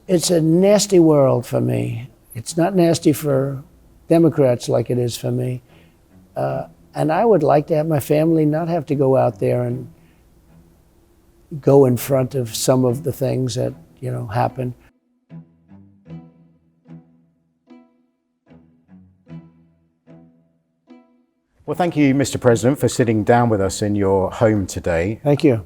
it's a nasty world for me. It's not nasty for Democrats like it is for me. And I would like to have my family not have to go out there and go in front of some of the things that, happen. Well, thank you, Mr. President, for sitting down with us in your home today. Thank you.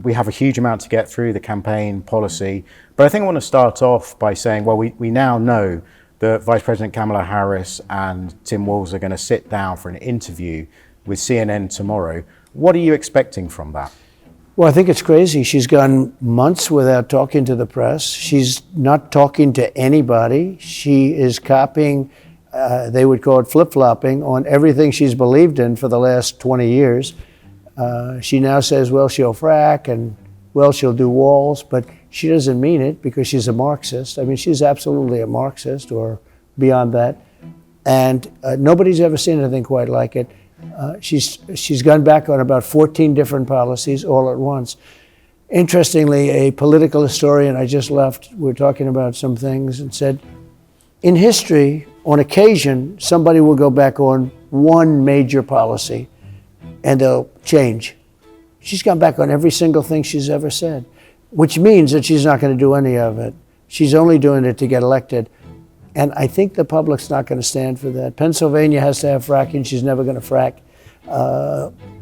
We have a huge amount to get through, the campaign policy, but I think I want to start off by saying, well, we now know that Vice President Kamala Harris and Tim Walz are going to sit down for an interview with CNN tomorrow. What are you expecting from that? Well, I think it's crazy. She's gone months without talking to the press. She's not talking to anybody. She is copying, they would call it flip-flopping, on everything she's believed in for the last 20 years. She now says, well, she'll frack and, well, she'll do walls, but she doesn't mean it because she's a Marxist. I mean, she's absolutely a Marxist or beyond that. And nobody's ever seen anything quite like it. She's gone back on about 14 different policies all at once. Interestingly, a political historian I just left, we were talking about some things, and said, in history, on occasion, somebody will go back on one major policy and they'll change. She's gone back on every single thing she's ever said, which means that she's not going to do any of it. She's only doing it to get elected. And I think the public's not going to stand for that. Pennsylvania has to have fracking. She's never going to frack.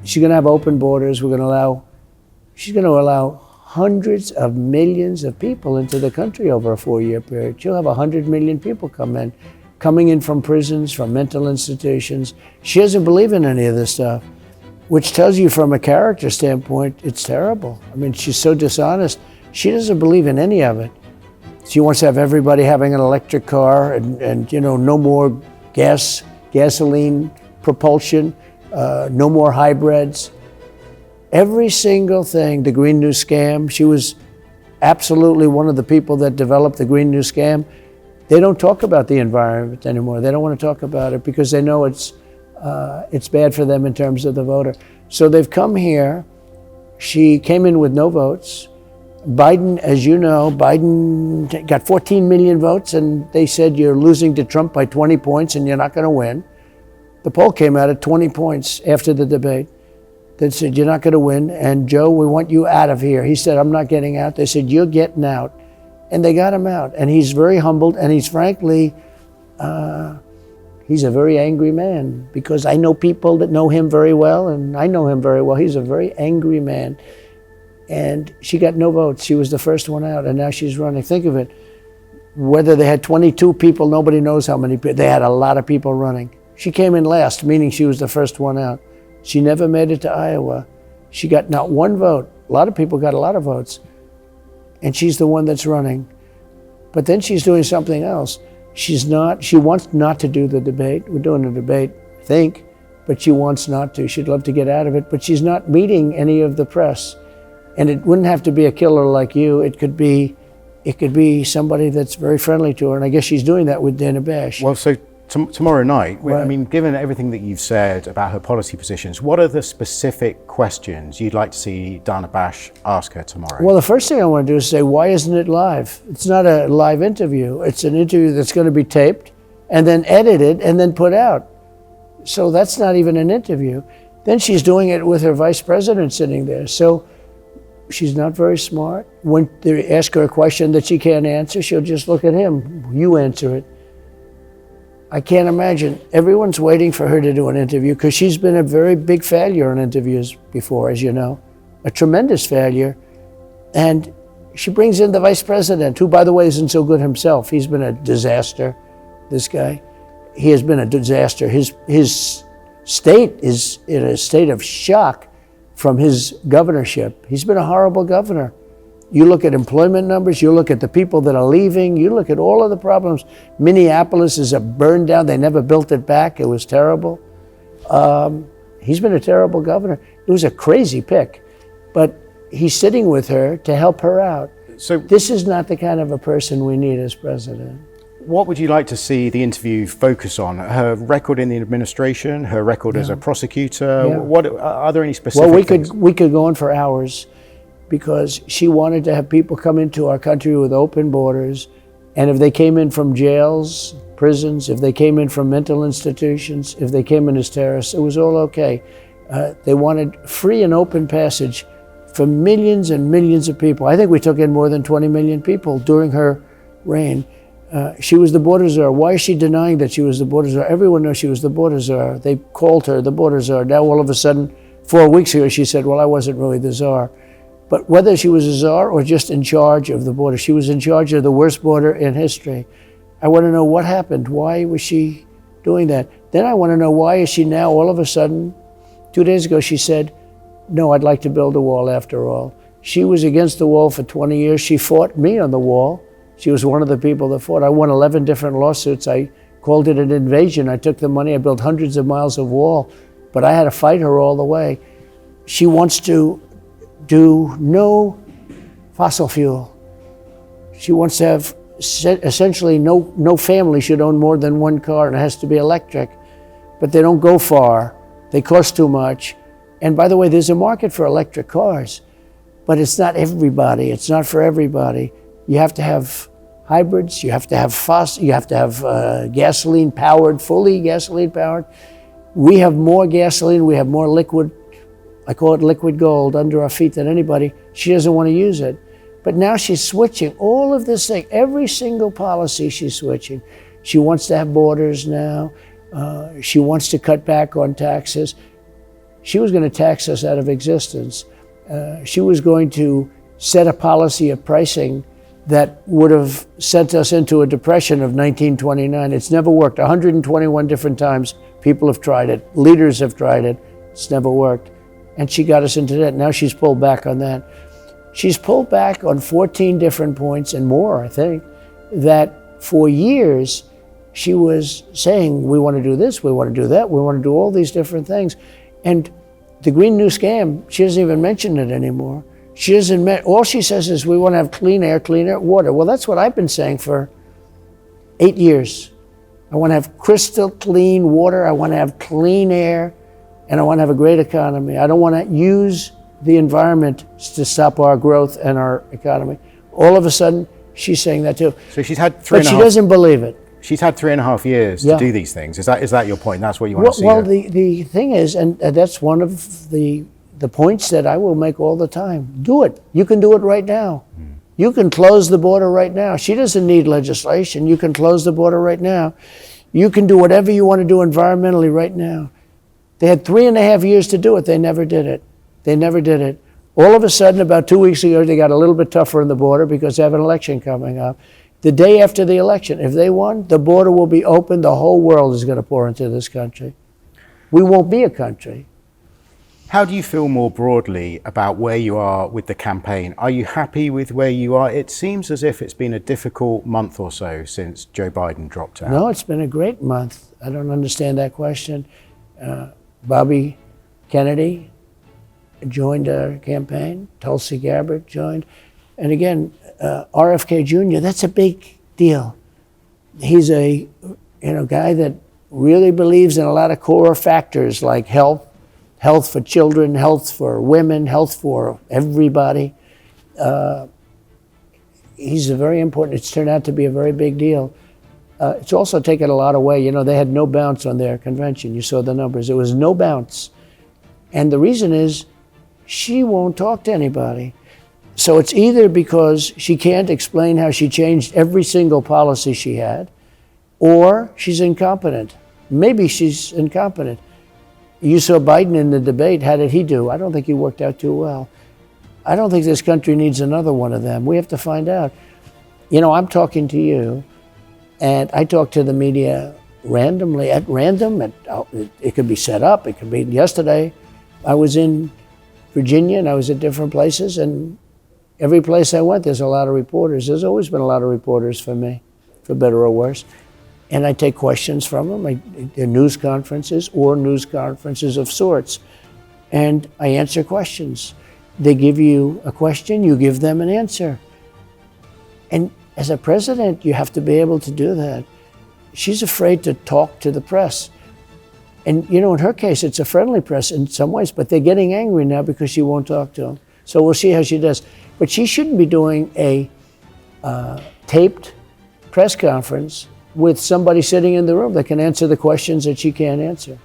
She's going to have open borders. She's going to allow hundreds of millions of people into the country over a 4-year period. She'll have 100 million people coming in from prisons, from mental institutions. She doesn't believe in any of this stuff, which tells you from a character standpoint, it's terrible. I mean, she's so dishonest. She doesn't believe in any of it. She wants to have everybody having an electric car and no more gasoline propulsion, no more hybrids. Every single thing, the Green New Scam, she was absolutely one of the people that developed the Green New Scam. They don't talk about the environment anymore. They don't want to talk about it because they know it's bad for them in terms of the voter. So they've come here. She came in with no votes. Biden, as you know, Biden got 14 million votes, and they said you're losing to Trump by 20 points and you're not going to win. The poll came out at 20 points after the debate. They said, you're not going to win, and Joe, we want you out of here. He said, I'm not getting out. They said, you're getting out. And they got him out. And he's very humbled, and he's frankly, he's a very angry man, because I know people that know him very well, and I know him very well. He's a very angry man. And she got no votes. She was the first one out, and now she's running. Think of it. Whether they had 22 people, nobody knows how many people. They had a lot of people running. She came in last, meaning she was the first one out. She never made it to Iowa. She got not one vote. A lot of people got a lot of votes. And she's the one that's running. But then she's doing something else. She wants not to do the debate. We're doing a debate, I think, but she wants not to. She'd love to get out of it, but she's not meeting any of the press. And it wouldn't have to be a killer like you. It could be somebody that's very friendly to her. And I guess she's doing that with Dana Bash. Well, so tomorrow night, right. I mean, given everything that you've said about her policy positions, what are the specific questions you'd like to see Dana Bash ask her tomorrow? Well, the first thing I want to do is say, why isn't it live? It's not a live interview. It's an interview that's going to be taped and then edited and then put out. So that's not even an interview. Then she's doing it with her vice president sitting there. So she's not very smart. When they ask her a question that she can't answer, she'll just look at him. You answer it. I can't imagine. Everyone's waiting for her to do an interview because she's been a very big failure in interviews before, as you know, a tremendous failure. And she brings in the vice president, who, by the way, isn't so good himself. He's been a disaster, this guy. He has been a disaster. His state is in a state of shock from his governorship. He's been a horrible governor. You look at employment numbers, you look at the people that are leaving, you look at all of the problems. Minneapolis is a burned down, they never built it back, it was terrible. He's been a terrible governor. It was a crazy pick, but he's sitting with her to help her out. So this is not the kind of a person we need as president. What would you like to see the interview focus on? Her record in the administration, her record as a prosecutor? Yeah. What are there any specific Well, things? we could go on for hours. because she wanted to have people come into our country with open borders. And if they came in from jails, prisons, if they came in from mental institutions, if they came in as terrorists, it was all okay. They wanted free and open passage for millions and millions of people. I think we took in more than 20 million people during her reign. She was the border czar. Why is she denying that she was the border czar? Everyone knows she was the border czar. They called her the border czar. Now all of a sudden, 4 weeks ago, she said, well, I wasn't really the czar. But whether she was a czar or just in charge of the border, she was in charge of the worst border in history. I want to know what happened. Why was she doing that? Then I want to know, why is she now all of a sudden, 2 days ago, she said, no, I'd like to build a wall after all. She was against the wall for 20 years. She fought me on the wall. She was one of the people that fought. I won 11 different lawsuits. I called it an invasion. I took the money. I built hundreds of miles of wall, but I had to fight her all the way. She wants to do no fossil fuel. She wants to have essentially no family should own more than one car, and it has to be electric. But they don't go far. They cost too much. And by the way, there's a market for electric cars, but it's not everybody. It's not for everybody. You have to have hybrids. You have to have gasoline powered, fully gasoline powered. We have more gasoline. We have more liquid. I call it liquid gold under our feet than anybody. She doesn't want to use it. But now she's switching all of this thing, every single policy she's switching. She wants to have borders now. She wants to cut back on taxes. She was going to tax us out of existence. She was going to set a policy of pricing that would have sent us into a depression of 1929. It's never worked. 121 different times people have tried it. Leaders have tried it. It's never worked. And she got us into that. Now she's pulled back on that. She's pulled back on 14 different points and more, I think, that for years she was saying, we want to do this, we want to do that, we want to do all these different things. And the Green New Scam, she doesn't even mention it anymore. She doesn't, all she says is we want to have clean air, water. Well, that's what I've been saying for 8 years. I want to have crystal clean water, I want to have clean air, and I want to have a great economy. I don't want to use the environment to stop our growth and our economy. All of a sudden, she's saying that too. So she's had but she doesn't believe it. She's had 3.5 years to do these things. Is that your point? That's what you want to see? Well, the thing is, and that's one of the points that I will make all the time. Do it. You can do it right now. You can close the border right now. She doesn't need legislation. You can close the border right now. You can do whatever you want to do environmentally right now. They had 3.5 years to do it. They never did it. They never did it. All of a sudden, about 2 weeks ago, they got a little bit tougher in the border because they have an election coming up. The day after the election, if they won, the border will be open. The whole world is going to pour into this country. We won't be a country. How do you feel more broadly about where you are with the campaign? Are you happy with where you are? It seems as if it's been a difficult month or so since Joe Biden dropped out. No, it's been a great month. I don't understand that question. Bobby Kennedy joined our campaign. Tulsi Gabbard joined. And again, RFK Jr., that's a big deal. He's a guy that really believes in a lot of core factors like health for children, health for women, health for everybody. He's a very important, it's turned out to be a very big deal. It's also taken a lot away. They had no bounce on their convention. You saw the numbers. It was no bounce. And the reason is she won't talk to anybody. So it's either because she can't explain how she changed every single policy she had, or she's incompetent. Maybe she's incompetent. You saw Biden in the debate. How did he do? I don't think he worked out too well. I don't think this country needs another one of them. We have to find out. I'm talking to you, and I talk to the media randomly, at random. It could be set up. It could be yesterday. I was in Virginia, and I was at different places, and every place I went, there's a lot of reporters. There's always been a lot of reporters for me, for better or worse. And I take questions from them. They're news conferences or news conferences of sorts. And I answer questions. They give you a question, you give them an answer. And as a president, you have to be able to do that. She's afraid to talk to the press. And in her case, it's a friendly press in some ways, but they're getting angry now because she won't talk to them. So we'll see how she does. But she shouldn't be doing a taped press conference with somebody sitting in the room that can answer the questions that she can't answer.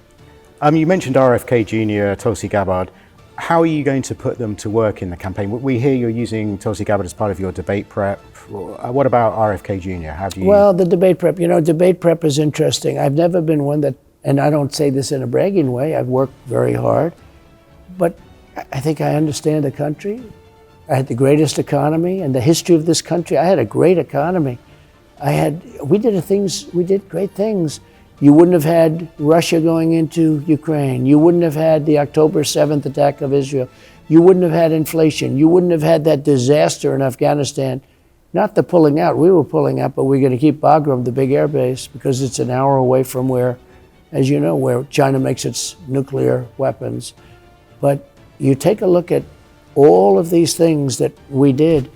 You mentioned RFK Jr., Tulsi Gabbard. How are you going to put them to work in the campaign? We hear you're using Tulsi Gabbard as part of your debate prep. What about RFK Jr.? How do you... Well, the debate prep, debate prep is interesting. I've never been one that, and I don't say this in a bragging way, I've worked very hard, but I think I understand the country. I had the greatest economy in the history of this country. I had a great economy. We did great things. You wouldn't have had Russia going into Ukraine. You wouldn't have had the October 7th attack of Israel. You wouldn't have had inflation. You wouldn't have had that disaster in Afghanistan. Not the pulling out. We were pulling out, but we're going to keep Bagram, the big air base, because it's an hour away from where, as you know, where China makes its nuclear weapons. But you take a look at all of these things that we did,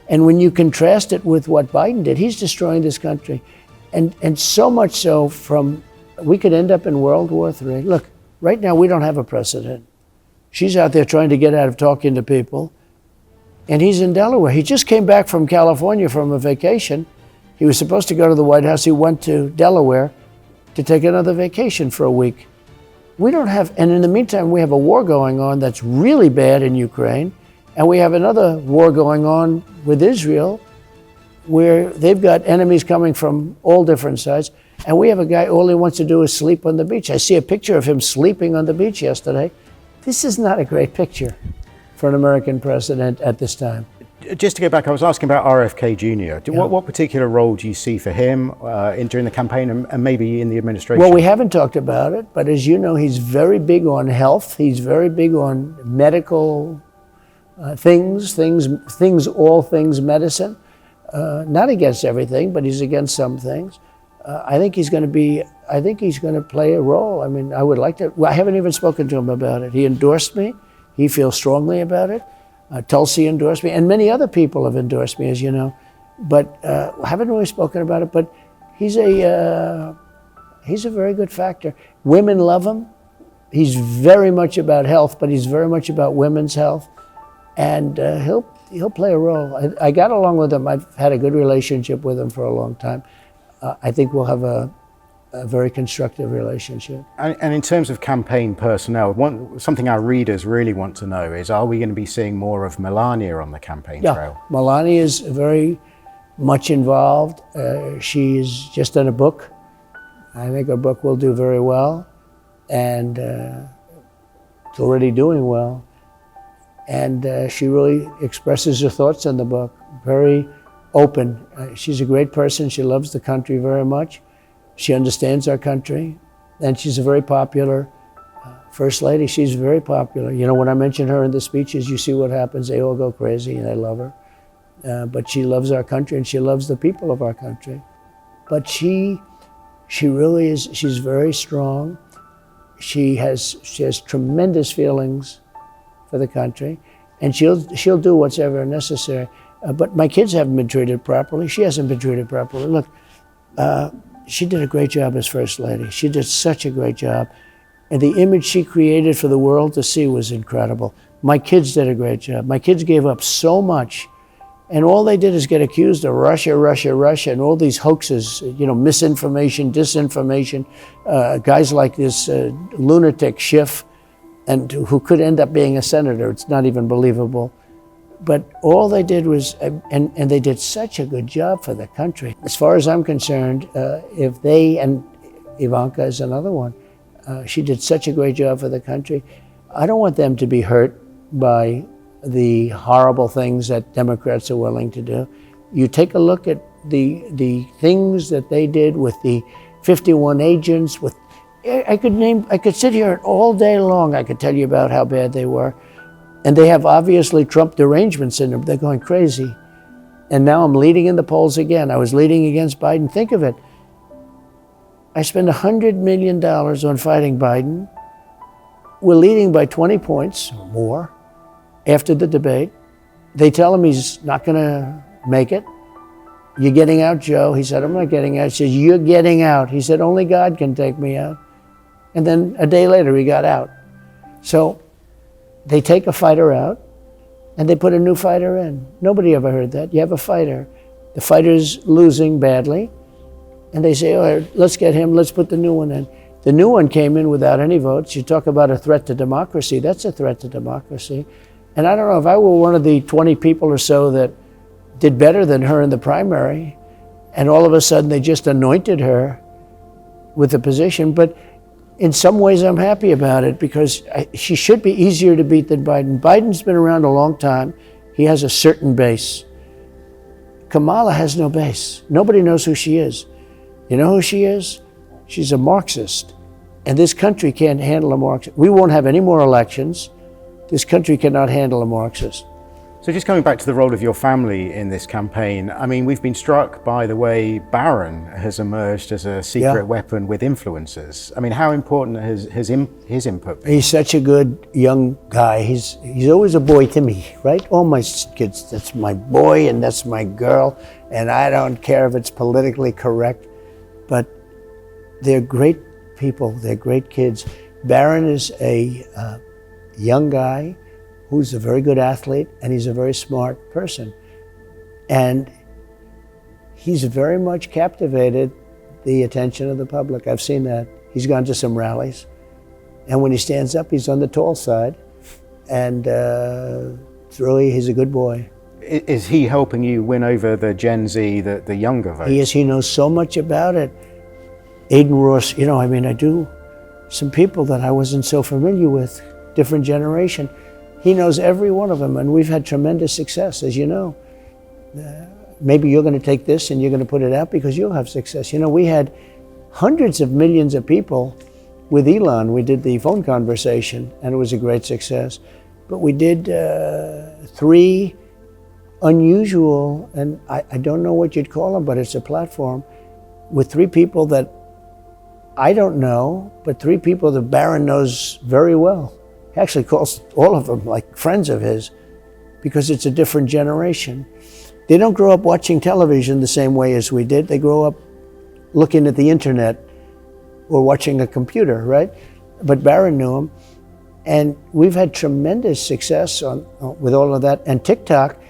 and when you contrast it with what Biden did, he's destroying this country. And so much so we could end up in World War III. Look, right now we don't have a president. She's out there trying to get out of talking to people. And he's in Delaware. He just came back from California from a vacation. He was supposed to go to the White House. He went to Delaware to take another vacation for a week. We don't have, and in the meantime, we have a war going on that's really bad in Ukraine. And we have another war going on with Israel, where they've got enemies coming from all different sides. And we have a guy, all he wants to do is sleep on the beach. I see a picture of him sleeping on the beach yesterday. This is not a great picture for an American president at this time. Just to go back, I was asking about RFK Jr. What particular role do you see for him during the campaign and maybe in the administration? Well, we haven't talked about it, but as you know, he's very big on health. He's very big on medical all things medicine. Not against everything, but he's against some things. I think he's going to play a role. I mean, I would like to. Well, I haven't even spoken to him about it. He endorsed me. He feels strongly about it. Tulsi endorsed me, and many other people have endorsed me, as you know. But I haven't really spoken about it. But he's a very good factor. Women love him. He's very much about health, but he's very much about women's health, and he'll play a role. I got along with him. I've had a good relationship with him for a long time. I think we'll have a very constructive relationship. And in terms of campaign personnel, something our readers really want to know is, are we going to be seeing more of Melania on the campaign trail? Melania is very much involved. She's just done a book. I think her book will do very well, and it's already doing well. And she really expresses her thoughts in the book, very open. She's a great person. She loves the country very much. She understands our country, and she's a very popular First Lady. She's very popular. You know, when I mention her in the speeches, you see what happens. They all go crazy, and they love her. But she loves our country, and she loves the people of our country. But she really is, she's very strong. She has tremendous feelings for the country, and she'll do whatever necessary. But my kids haven't been treated properly. She hasn't been treated properly. Look, she did a great job as First Lady. She did such a great job. And the image she created for the world to see was incredible. My kids did a great job. My kids gave up so much, and all they did is get accused of Russia, Russia, Russia, and all these hoaxes, you know, misinformation, disinformation, guys like this lunatic Schiff, and who could end up being a senator. It's not even believable. But all they did was, and they did such a good job for the country. As far as I'm concerned, if they, and Ivanka is another one, she did such a great job for the country. I don't want them to be hurt by the horrible things that Democrats are willing to do. You take a look at the things that they did with the 51 agents, I could sit here all day long. I could tell you about how bad they were. And they have obviously Trump derangements in them. They're going crazy. And now I'm leading in the polls again. I was leading against Biden. Think of it. I spent $100 million on fighting Biden. We're leading by 20 points or more after the debate. They tell him he's not going to make it. You're getting out, Joe. He said, I'm not getting out. He says, you're getting out. He said, only God can take me out. And then a day later, he got out. So they take a fighter out. and they put a new fighter in. Nobody ever heard that. You have a fighter. The fighter's losing badly, and they say, all right, let's get him, let's put the new one in. The new one came in without any votes. You talk about a threat to democracy. That's a threat to democracy. And I don't know, if I were one of the 20 people or so that did better than her in the primary, and all of a sudden they just anointed her with the position. But in some ways I'm happy about it, because she should be easier to beat than Biden. Biden's been around a long time. He has a certain base. Kamala has no base. Nobody knows who she is. You know who she is? She's a Marxist. And this country can't handle a Marxist. We won't have any more elections. This country cannot handle a Marxist. So just coming back to the role of your family in this campaign, I mean, we've been struck by the way Barron has emerged as a secret weapon with influencers. I mean, how important has his input been? He's such a good young guy. He's always a boy to me, right? All my kids, that's my boy and that's my girl, and I don't care if it's politically correct, but they're great people, they're great kids. Barron is a young guy who's a very good athlete, and he's a very smart person. And he's very much captivated the attention of the public. I've seen that. He's gone to some rallies, and when he stands up, he's on the tall side, and he's a good boy. Is he helping you win over the Gen Z, the younger vote? He is. He knows so much about it. Aiden Ross, I do some people that I wasn't so familiar with, different generation. He knows every one of them, and we've had tremendous success, as you know. Maybe you're going to take this and you're going to put it out because you'll have success. We had hundreds of millions of people with Elon. We did the phone conversation, and it was a great success. But we did 3 unusual, and I don't know what you'd call them, but it's a platform with 3 people that I don't know, but 3 people that Barron knows very well. He actually calls all of them like friends of his, because it's a different generation. They don't grow up watching television the same way as we did. They grow up looking at the internet or watching a computer, right? But Barron knew him, and we've had tremendous success with all of that. And TikTok,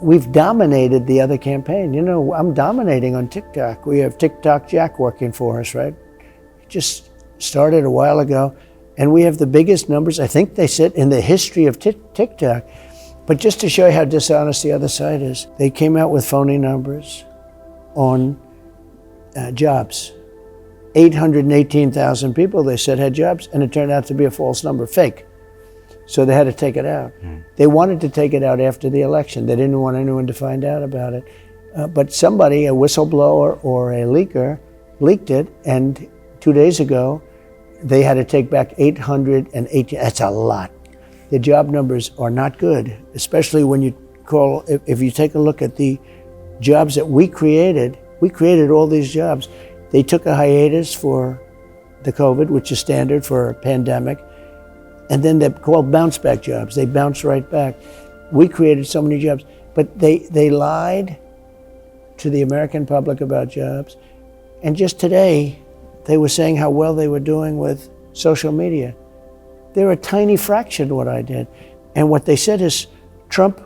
we've dominated the other campaign. I'm dominating on TikTok. We have TikTok Jack working for us, right? Just started a while ago. And we have the biggest numbers, I think they said, in the history of TikTok. But just to show you how dishonest the other side is, they came out with phony numbers on jobs. 818,000 people, they said, had jobs, and it turned out to be a false number, fake. So they had to take it out. They wanted to take it out after the election. They didn't want anyone to find out about it. But somebody, a whistleblower or a leaker, leaked it, and 2 days ago, they had to take back 818. That's a lot. The job numbers are not good, especially when if you take a look at the jobs that we created all these jobs. They took a hiatus for the COVID, which is standard for a pandemic, and then they're called bounce back jobs. They bounce right back. We created so many jobs, but they lied to the American public about jobs. And just today, they were saying how well they were doing with social media. They're a tiny fraction of what I did. And what they said is Trump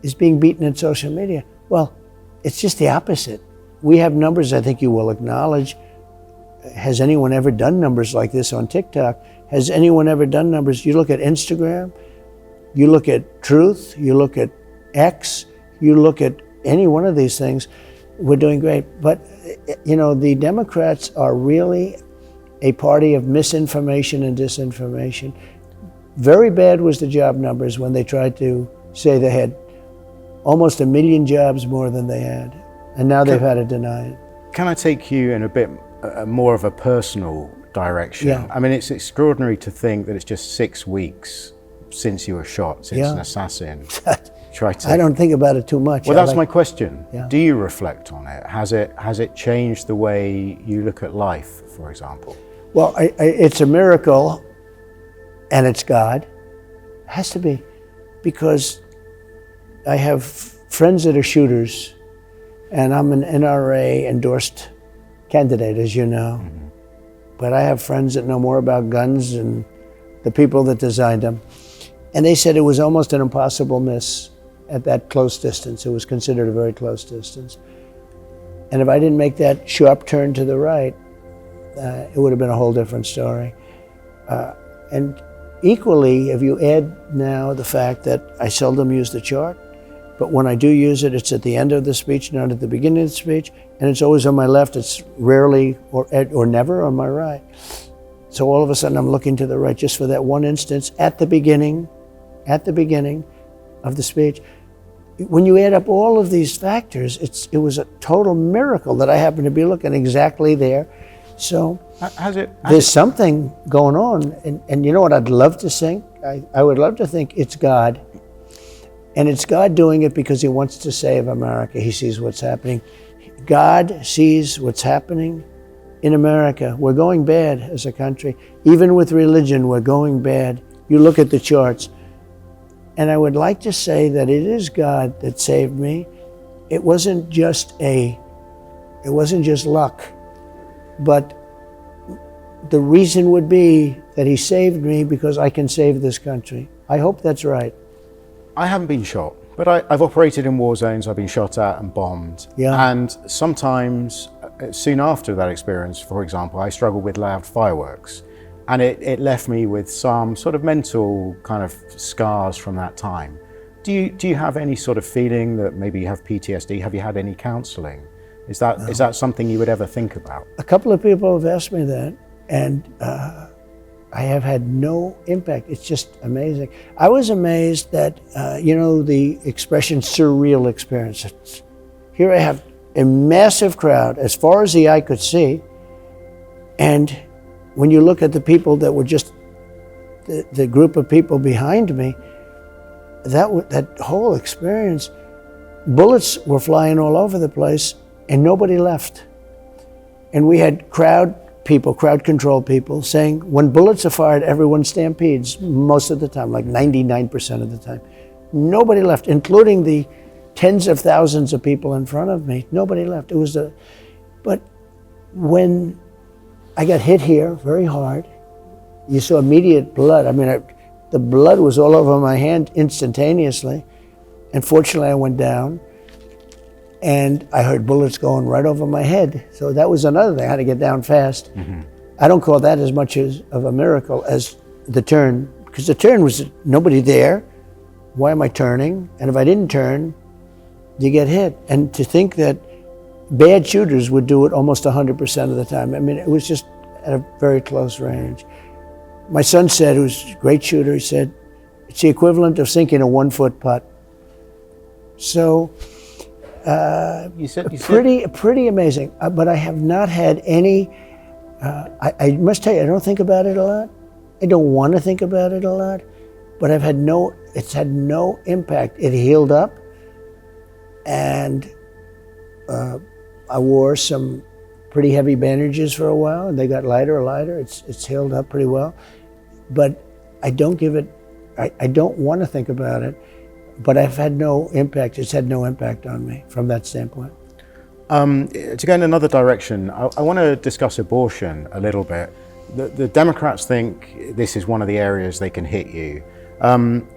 is being beaten in social media. Well, it's just the opposite. We have numbers I think you will acknowledge. Has anyone ever done numbers like this on TikTok? Has anyone ever done numbers? You look at Instagram, you look at Truth, you look at X, you look at any one of these things, we're doing great. But the Democrats are really a party of misinformation and disinformation. Very bad was the job numbers when they tried to say they had almost 1 million jobs more than they had. And now they've had to deny it. Can I take you in a bit more of a personal direction? Yeah. I mean, it's extraordinary to think that it's just 6 weeks since you were shot, since an assassin tried to... I don't think about it too much. Well, that's my question. Yeah. Do you reflect on it? Has it changed the way you look at life, for example? Well, it's a miracle, and it's God. It has to be, because I have friends that are shooters, and I'm an NRA endorsed candidate, as you know. Mm-hmm. But I have friends that know more about guns than the people that designed them. And they said it was almost an impossible miss at that close distance. It was considered a very close distance. And if I didn't make that sharp turn to the right, it would have been a whole different story. And equally, if you add now the fact that I seldom use the chart, but when I do use it, it's at the end of the speech, not at the beginning of the speech, and it's always on my left. It's rarely or never on my right. So all of a sudden, I'm looking to the right just for that one instance at the beginning of the speech. When you add up all of these factors, it was a total miracle that I happened to be looking exactly there. So there's something going on, and you know what I'd love to think? I would love to think it's God. And it's God doing it because he wants to save America. He sees what's happening. God sees what's happening in America. We're going bad as a country. Even with religion, we're going bad. You look at the charts. And I would like to say that it is God that saved me. It wasn't just luck. But the reason would be that he saved me because I can save this country. I hope that's right. I haven't been shot, but I've operated in war zones. I've been shot at and bombed. Yeah. And sometimes, soon after that experience, for example, I struggled with loud fireworks. And it left me with some sort of mental kind of scars from that time. Do you have any sort of feeling that maybe you have PTSD? Have you had any counseling? Is that something you would ever think about? A couple of people have asked me that, and I have had no impact. It's just amazing. I was amazed that, the expression surreal experience. Here I have a massive crowd as far as the eye could see, and when you look at the people that were just the group of people behind me, that whole experience, bullets were flying all over the place and nobody left. And we had crowd control people saying, when bullets are fired, everyone stampedes most of the time, like 99% of the time. Nobody left, including the tens of thousands of people in front of me. Nobody left. But when I got hit here very hard, you saw immediate blood. I mean, the blood was all over my hand instantaneously. And fortunately, I went down. And I heard bullets going right over my head. So that was another thing. I had to get down fast. Mm-hmm. I don't call that as much of a miracle as the turn, because the turn was nobody there. Why am I turning? And if I didn't turn, you get hit. And to think that bad shooters would do it almost 100% of the time. I mean, it was just at a very close range. My son said, who's a great shooter, he said, it's the equivalent of sinking a 1-foot putt. So, pretty amazing. But I have not had any, I must tell you, I don't think about it a lot. I don't want to think about it a lot, but it's had no impact. It healed up, and I wore some pretty heavy bandages for a while, and they got lighter and lighter. It's healed up pretty well, but I don't want to think about it. But I've had no impact. It's had no impact on me from that standpoint. To go in another direction, I want to discuss abortion a little bit. The Democrats think this is one of the areas they can hit you.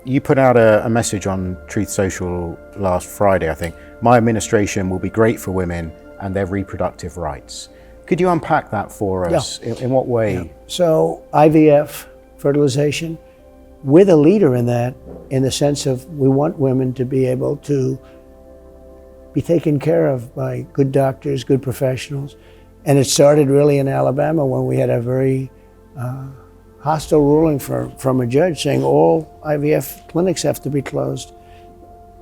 You put out a message on Truth Social last Friday, I think. My administration will be great for women and their reproductive rights. Could you unpack that for us? Yeah. In what way? Yeah. So IVF, fertilization, we're the leader in that, in the sense of we want women to be able to be taken care of by good doctors, good professionals. And it started really in Alabama when we had a very hostile ruling from a judge saying all IVF clinics have to be closed.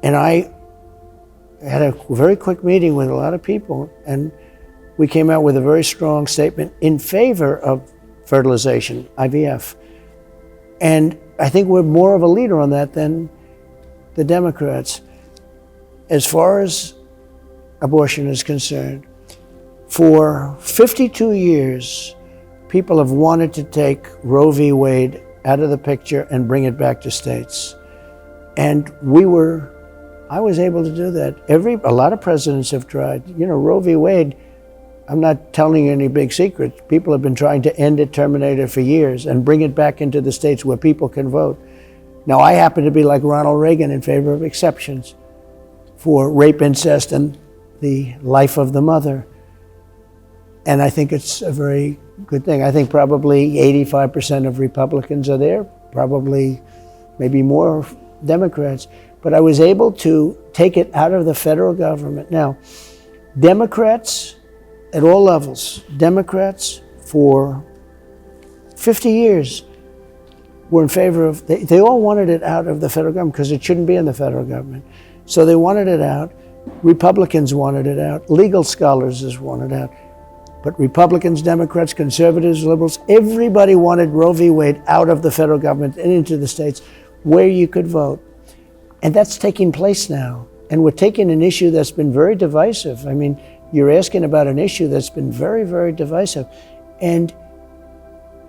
And I had a very quick meeting with a lot of people, and we came out with a very strong statement in favor of fertilization, IVF. And I think we're more of a leader on that than the Democrats. As far as abortion is concerned, for 52 years, people have wanted to take Roe v. Wade out of the picture and bring it back to states. And I was able to do that. A lot of presidents have tried. Roe v. Wade, I'm not telling you any big secrets. People have been trying to end it, terminate it for years, and bring it back into the states where people can vote. Now, I happen to be like Ronald Reagan in favor of exceptions for rape, incest, and the life of the mother. And I think it's a very good thing. I think probably 85% of Republicans are there, probably maybe more Democrats. But I was able to take it out of the federal government. Now, Democrats at all levels, Democrats for 50 years were in favor of, they all wanted it out of the federal government because it shouldn't be in the federal government. So they wanted it out. Republicans wanted it out. Legal scholars wanted it out. But Republicans, Democrats, conservatives, liberals, everybody wanted Roe v. Wade out of the federal government and into the states where you could vote. And that's taking place now. And we're taking an issue that's been very divisive. I mean, you're asking about an issue that's been very, very divisive. And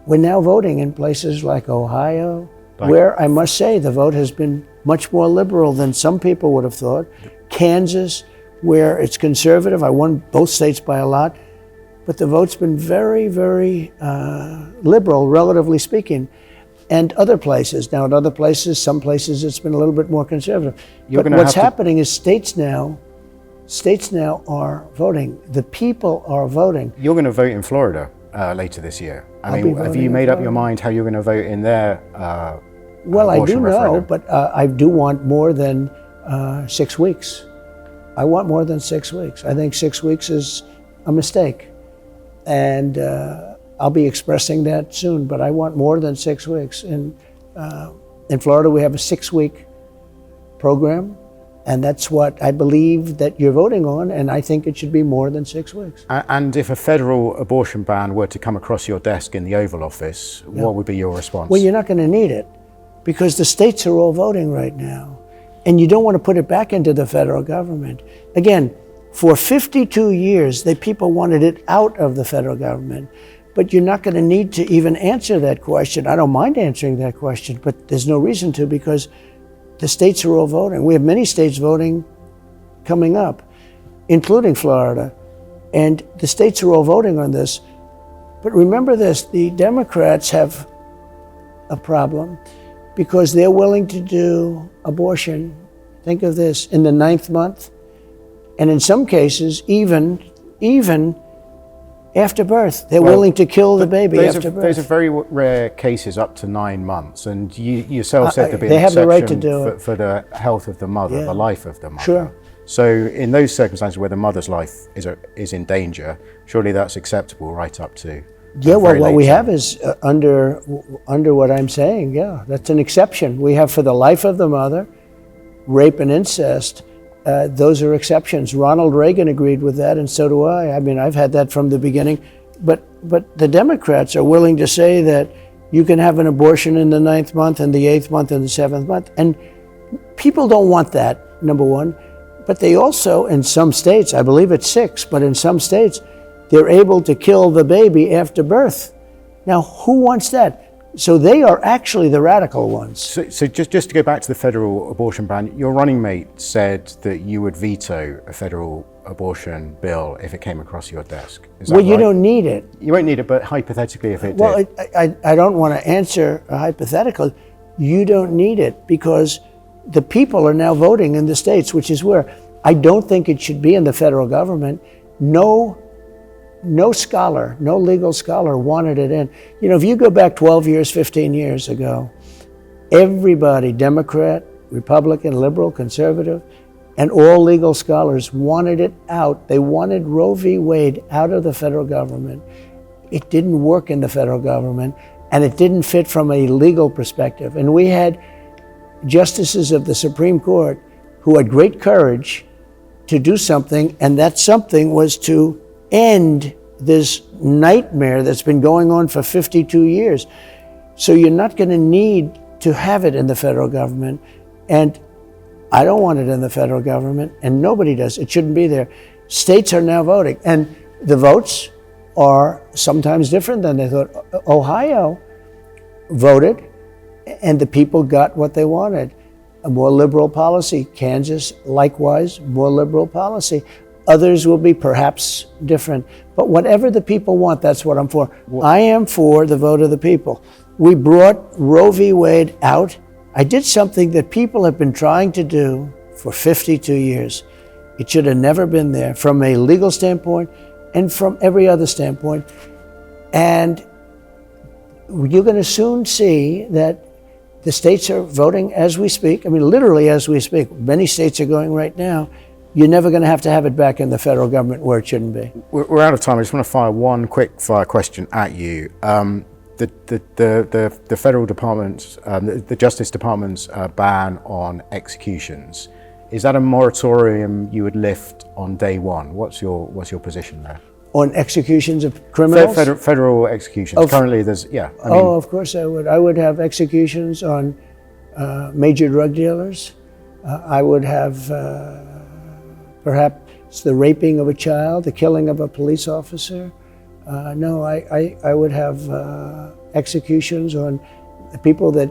we're now voting in places like Ohio, where I must say the vote has been much more liberal than some people would have thought. Kansas, where it's conservative. I won both states by a lot. But the vote's been very, very liberal, relatively speaking. And other places. Now, in other places, some places it's been a little bit more conservative. But what's happening is states now are voting. The people are voting. You're going to vote in Florida later this year. I mean, have you made up your mind how you're going to vote in their Well, I do referendum? know, but I do want more than 6 weeks. I want more than 6 weeks. I think 6 weeks is a mistake. And I'll be expressing that soon, but I want more than 6 weeks. In Florida, we have a 6-week program, and that's what I believe that you're voting on, and I think it should be more than 6 weeks. And if a federal abortion ban were to come across your desk in the Oval Office, what would be your response? Well, you're not going to need it, because the states are all voting right now, and you don't want to put it back into the federal government. Again, for 52 years, the people wanted it out of the federal government. But you're not going to need to even answer that question. I don't mind answering that question, but there's no reason to, because the states are all voting. We have many states voting coming up, including Florida. And the states are all voting on this. But remember this, the Democrats have a problem because they're willing to do abortion, think of this, in the 9th month. And in some cases, even after birth, they're willing to kill the baby after birth. Those are very rare cases up to 9 months, and you yourself said there'd be they an have the right to exception do it. for the health of the mother, the life of the mother. Sure. So in those circumstances where the mother's life is in danger, surely that's acceptable right up to. Yeah, well, what we have is under what I'm saying. Yeah, that's an exception. We have for the life of the mother, rape and incest. Those are exceptions. Ronald Reagan agreed with that, and so do I. I mean, I've had that from the beginning. But the Democrats are willing to say that you can have an abortion in the 9th month and the 8th month and the 7th month. And people don't want that, number one. But they also, in some states, I believe it's 6, but in some states, they're able to kill the baby after birth. Now, who wants that? So they are actually the radical ones. So just to go back to the federal abortion ban, your running mate said that you would veto a federal abortion bill if it came across your desk. Is that Well, you right? don't need it. You won't need it, but hypothetically if it Well, did. I don't want to answer a hypothetical. You don't need it because the people are now voting in the states, which is where I don't think it should be in the federal government. No scholar, no legal scholar wanted it in. You know, if you go back 12 years, 15 years ago, everybody, Democrat, Republican, liberal, conservative, and all legal scholars wanted it out. They wanted Roe v. Wade out of the federal government. It didn't work in the federal government, and it didn't fit from a legal perspective. And we had justices of the Supreme Court who had great courage to do something, and that something was to end this nightmare that's been going on for 52 years. So you're not going to need to have it in the federal government. And I don't want it in the federal government, and nobody does. It shouldn't be there. States are now voting, and the votes are sometimes different than they thought. Ohio voted, and the people got what they wanted. A more liberal policy. Kansas, likewise, more liberal policy. Others will be perhaps different. But whatever the people want, that's what I'm for. I am for the vote of the people. We brought Roe v. Wade out I did something that people have been trying to do for 52 years. It should have never been there from a legal standpoint and from every other standpoint. And you're going to soon see that the states are voting as we speak. I mean, literally as we speak. Many states are going right now. You're never going to have it back in the federal government where it shouldn't be. We're out of time. I just want to fire one quick fire question at you. The federal department's, the Justice Department's ban on executions, is that a moratorium you would lift on day one? What's your position there? On executions of criminals? Federal executions. Currently, there's of course I would. I would have executions on major drug dealers. I would have perhaps the raping of a child, the killing of a police officer. No, I would have executions on the people that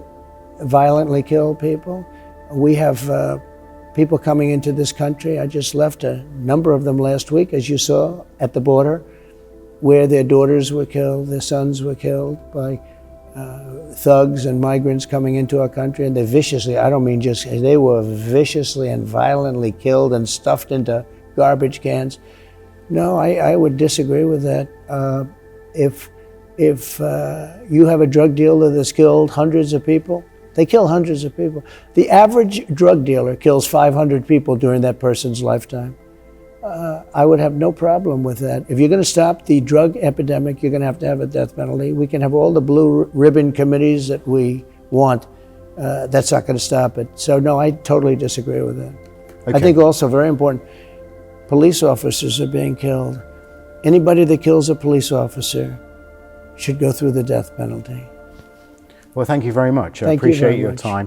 violently kill people. We have people coming into this country. I just left a number of them last week, as you saw, at the border, where their daughters were killed, their sons were killed by thugs and migrants coming into our country, and they viciously, I don't mean just, they were viciously and violently killed and stuffed into garbage cans. No, I would disagree with that. If you have a drug dealer that's killed hundreds of people, they kill hundreds of people. The average drug dealer kills 500 people during that person's lifetime. I would have no problem with that. If you're going to stop the drug epidemic, you're going to have a death penalty. We can have all the blue ribbon committees that we want. That's not going to stop it. So no, I totally disagree with that. Okay. I think also very important, police officers are being killed. Anybody that kills a police officer should go through the death penalty. Well, thank you very much. I appreciate your time.